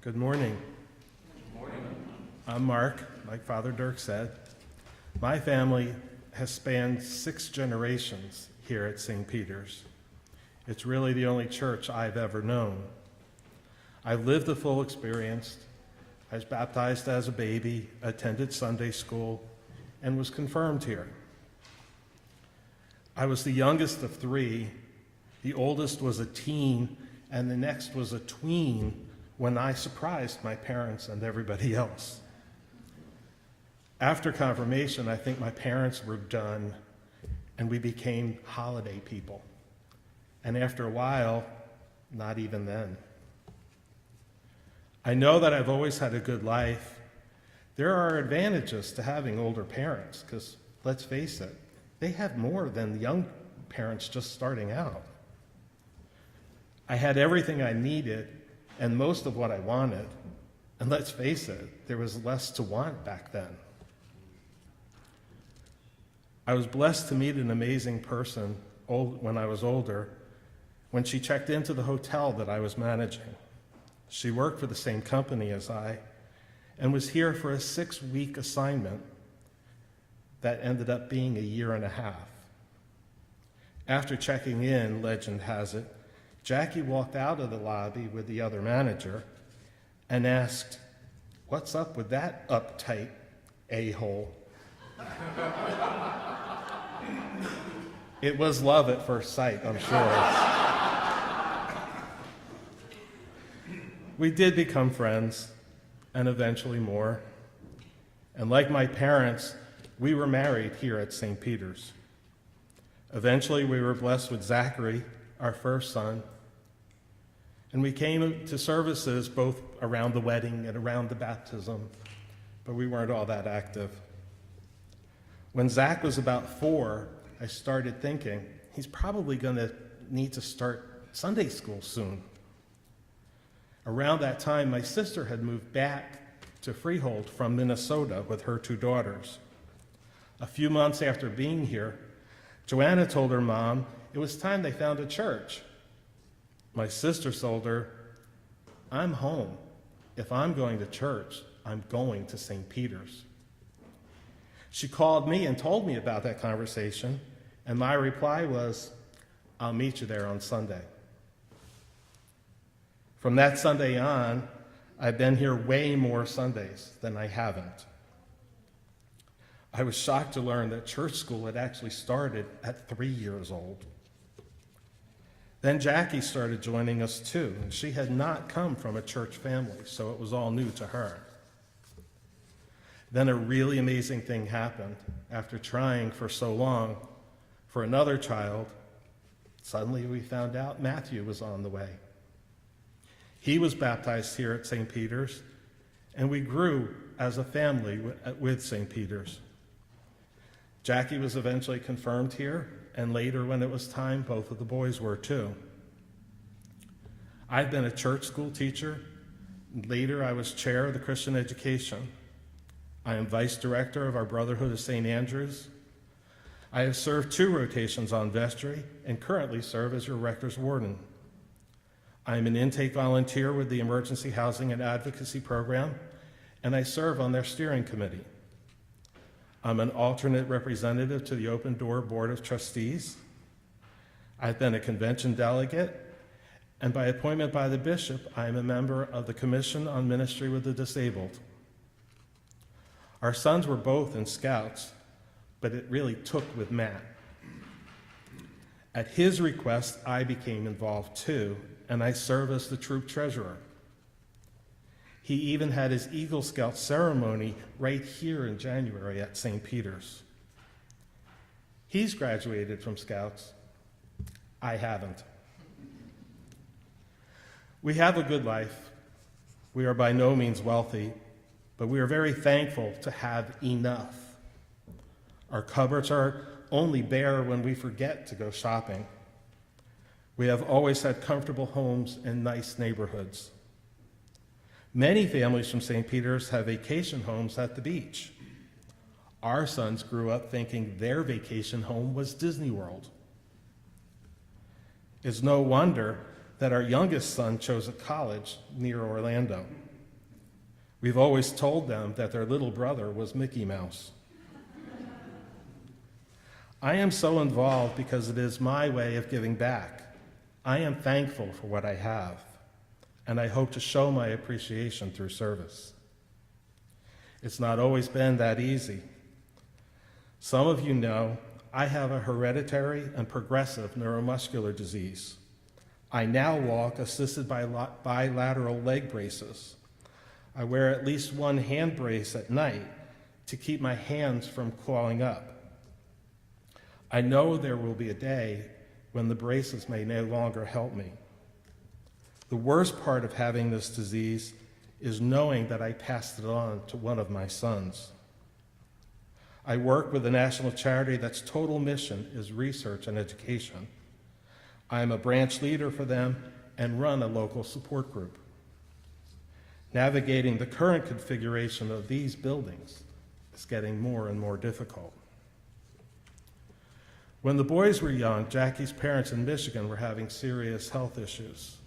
Good morning. Good morning. I'm Mark, like Father Dirk said. My family has spanned 6 generations here at St. Peter's. It's really the only church I've ever known. I've lived the full experience. I was baptized as a baby, attended Sunday school, and was confirmed here. I was the youngest of 3. The oldest was a teen, and the next was a tween when I surprised my parents and everybody else. After confirmation, I think my parents were done, and we became holiday people. And after a while, not even then. I know that I've always had a good life. There are advantages to having older parents, because let's face it, they have more than young parents just starting out. I had everything I needed and most of what I wanted. And let's face it, there was less to want back then. I was blessed to meet an amazing person when I was older, when she checked into the hotel that I was managing. She worked for the same company as I and was here for a 6-week assignment that ended up being a 1.5 years. After checking in, legend has it, Jackie walked out of the lobby with the other manager and asked, "What's up with that uptight a-hole?" It was love at first sight, I'm sure. We did become friends, and eventually more. And like my parents, we were married here at St. Peter's. Eventually, we were blessed with Zachary, our first son, and we came to services both around the wedding and around the baptism, but we weren't all that active. When Zach was about 4, I started thinking, he's probably going to need to start Sunday school soon. Around that time, my sister had moved back to Freehold from Minnesota with her 2 daughters. A few months after being here, Joanna told her mom it was time they found a church. My sister told her, "I'm home. If I'm going to church, I'm going to St. Peter's." She called me and told me about that conversation, and my reply was, "I'll meet you there on Sunday." From that Sunday on, I've been here way more Sundays than I haven't. I was shocked to learn that church school had actually started at 3 years old. Then Jackie started joining us too, and she had not come from a church family, so it was all new to her. Then a really amazing thing happened. After trying for so long for another child, suddenly we found out Matthew was on the way. He was baptized here at St. Peter's, and we grew as a family with St. Peter's. Jackie was eventually confirmed here, and later when it was time, both of the boys were too. I've been a church school teacher. Later, I was chair of the Christian education. I am vice director of our Brotherhood of St. Andrews. I have served 2 rotations on vestry and currently serve as your Rector's Warden. I am an intake volunteer with the Emergency Housing and Advocacy Program, and I serve on their steering committee. I'm an alternate representative to the Open Door Board of Trustees. I've been a convention delegate, and by appointment by the bishop, I am a member of the Commission on Ministry with the Disabled. Our sons were both in Scouts, but it really took with Matt. At his request, I became involved too, and I serve as the troop treasurer. He even had his Eagle Scout ceremony right here in January at St. Peter's. He's graduated from Scouts. I haven't. We have a good life. We are by no means wealthy, but we are very thankful to have enough. Our cupboards are only bare when we forget to go shopping. We have always had comfortable homes and nice neighborhoods. Many families from St. Peter's have vacation homes at the beach. Our sons grew up thinking their vacation home was Disney World. It's no wonder that our youngest son chose a college near Orlando. We've always told them that their little brother was Mickey Mouse. I am so involved because it is my way of giving back. I am thankful for what I have, and I hope to show my appreciation through service. It's not always been that easy. Some of you know I have a hereditary and progressive neuromuscular disease. I now walk assisted by bilateral leg braces. I wear at least one hand brace at night to keep my hands from clawing up. I know there will be a day when the braces may no longer help me. The worst part of having this disease is knowing that I passed it on to one of my sons. I work with a national charity that's total mission is research and education. I am a branch leader for them and run a local support group. Navigating the current configuration of these buildings is getting more and more difficult. When the boys were young, Jackie's parents in Michigan were having serious health issues.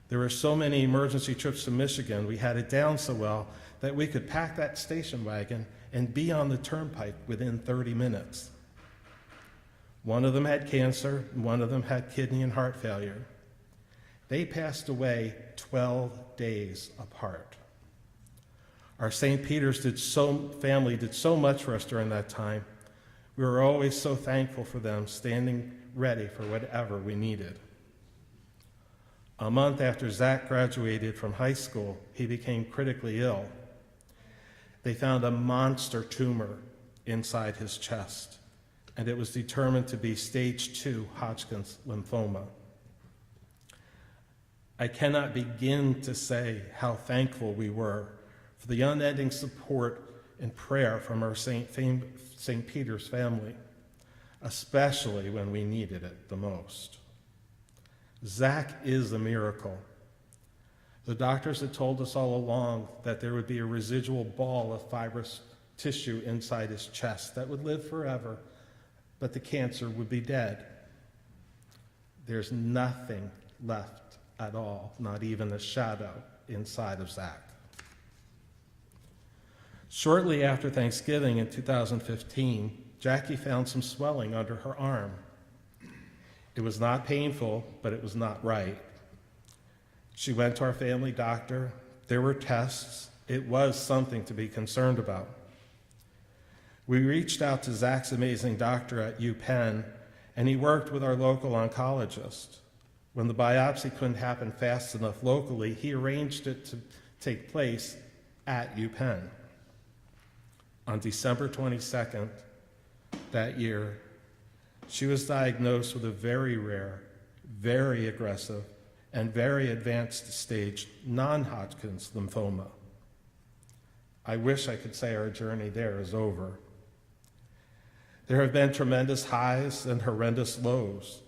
There were so many emergency trips to Michigan, we had it down so well that we could pack that station wagon and be on the turnpike within 30 minutes. One of them had cancer, and one of them had kidney and heart failure. They passed away 12 days apart. Our St. Peter's family did so much for us during that time. We were always so thankful for them, standing ready for whatever we needed. A month after Zach graduated from high school, he became critically ill. They found a monster tumor inside his chest, and it was determined to be stage 2 Hodgkin's lymphoma. I cannot begin to say how thankful we were for the unending support and prayer from our St. Peter's family, especially when we needed it the most. Zach is a miracle. The doctors had told us all along that there would be a residual ball of fibrous tissue inside his chest that would live forever, but the cancer would be dead. There's nothing left at all, not even a shadow inside of Zach. Shortly after Thanksgiving in 2015, Jackie found some swelling under her arm. It was not painful, but it was not right. She went to our family doctor. There were tests. It was something to be concerned about. We reached out to Zach's amazing doctor at UPenn, and he worked with our local oncologist. When the biopsy couldn't happen fast enough locally, he arranged it to take place at UPenn. On December 22nd that year, she was diagnosed with a very rare, very aggressive, and very advanced stage non-Hodgkin's lymphoma. I wish I could say our journey there is over. There have been tremendous highs and horrendous lows.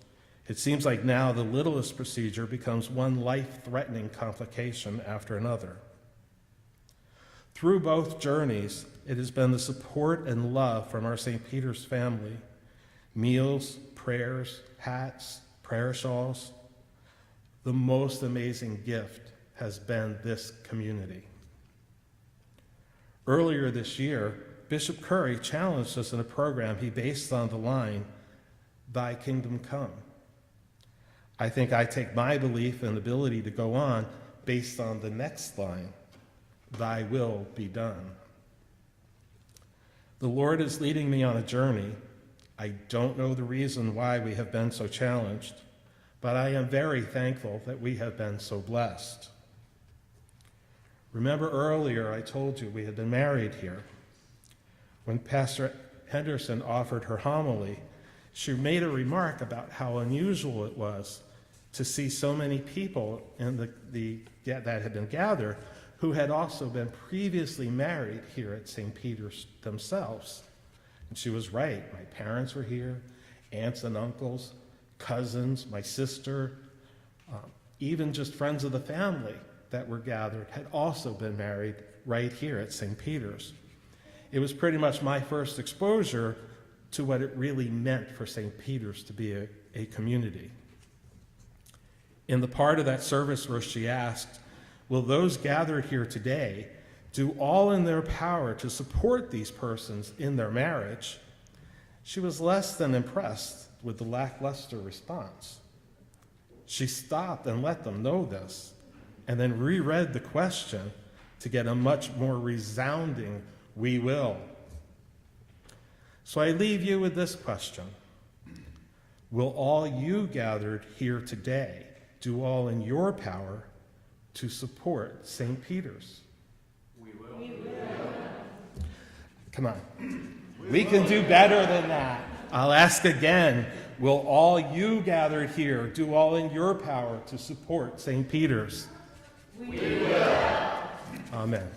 It seems like now the littlest procedure becomes one life-threatening complication after another. Through both journeys, it has been the support and love from our St. Peter's family. Meals, prayers, hats, prayer shawls. The most amazing gift has been this community. Earlier this year, Bishop Curry challenged us in a program he based on the line, "Thy kingdom come." I think I take my belief and ability to go on based on the next line, "Thy will be done." The Lord is leading me on a journey. I don't know the reason why we have been so challenged, but I am very thankful that we have been so blessed. Remember earlier I told you we had been married here. When Pastor Henderson offered her homily, she made a remark about how unusual it was to see so many people in that had been gathered who had also been previously married here at St. Peter's themselves. And she was right. My parents were here, aunts and uncles, cousins, my sister, even just friends of the family that were gathered had also been married right here at St. Peter's. It was pretty much my first exposure to what it really meant for St. Peter's to be a community. In the part of that service where she asked, "Will those gathered here today do all in their power to support these persons in their marriage, she was less than impressed with the lackluster response. She stopped and let them know this, and then reread the question to get a much more resounding "we will." So I leave you with this question. Will all you gathered here today do all in your power to support St. Peter's? We will. We will. Come on. We can do better than that. I'll ask again. Will all you gathered here do all in your power to support St. Peter's? We will. Amen.